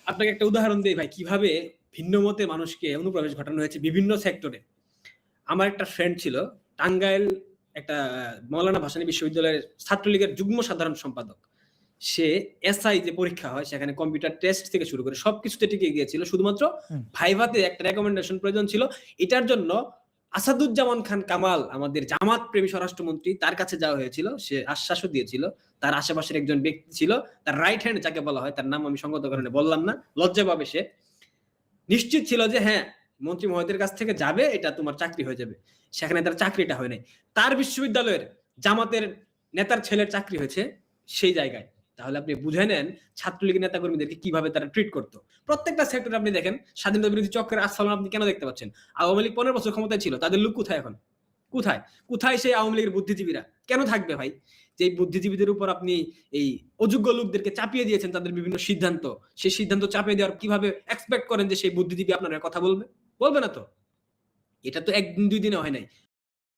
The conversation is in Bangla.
আপনাকে একটা উদাহরণ দেই ভাই, কিভাবে ভিন্ন মতের মানুষকে অনুপ্রবেশ ঘটানো হয়েছে বিভিন্ন সেক্টরে। আমার একটা ফ্রেন্ড ছিল, টাঙ্গাইল একটা মৌলানা ভাসানী বিশ্ববিদ্যালয়ের ছাত্রলীগের যুগ্ম সাধারণ সম্পাদক। সে এসআই যে পরীক্ষা হয় সেখানে কম্পিউটার টেস্ট থেকে শুরু করে সবকিছুতে টিকে গিয়েছিল। শুধুমাত্র হুম, ভাইভাতে একটা রেকমেন্ডেশন প্রয়োজন ছিল। এটার জন্য আসাদুজ্জামান খান কামাল, আমাদের জামাত প্রেমী স্বরাষ্ট্রমন্ত্রী, তার কাছে যাওয়া হয়েছিল। সে আশ্বাসও দিয়েছিল। তার আশেপাশের একজন ব্যক্তি ছিল, তার রাইট হ্যান্ড যাকে বলা হয়, তার নাম আমি সঙ্গত হুম, কারণে বললাম না, লজ্জা পাবে সে। নিশ্চিত ছিল যে হ্যাঁ, মন্ত্রী মহোদয়ের কাছ থেকে যাবে, এটা তোমার চাকরি হয়ে যাবে। সেখানে তার চাকরিটা হয় নাই। তার বিশ্ববিদ্যালয়ের জামাতের নেতার ছেলের চাকরি হয়েছে সেই জায়গায়। তাহলে আপনি বুঝে নেন ছাত্রলীগের নেতাকর্মীদেরকে কিভাবে তারা ট্রিট করত। প্রত্যেকটা সেক্টরে আপনি দেখেন স্বাধীনতা বিরোধী চক্রের আস্ফালন আপনি কেন দেখতে পাচ্ছেন? আওয়ামী লীগ 15 বছর ক্ষমতায় ছিল। তাদের লোক কোথায় এখন? কোথায়? কোথায় সেই আওয়ামী লীগের বুদ্ধিজীবীরা? কেন থাকবে ভাই? যে বুদ্ধিজীবীদের উপর আপনি এই অযোগ্য লোকদেরকে চাপিয়ে দিয়েছেন তাদের বিভিন্ন সিদ্ধান্ত। সেই সিদ্ধান্ত চাপিয়ে দেওয়ার কিভাবে এক্সপেক্ট করেন যে সেই বুদ্ধিজীবী আপনার হয়ে কথা বলবে? বলবে না তো। এটা তো ১ দিন ২ দিনে হয় নাই।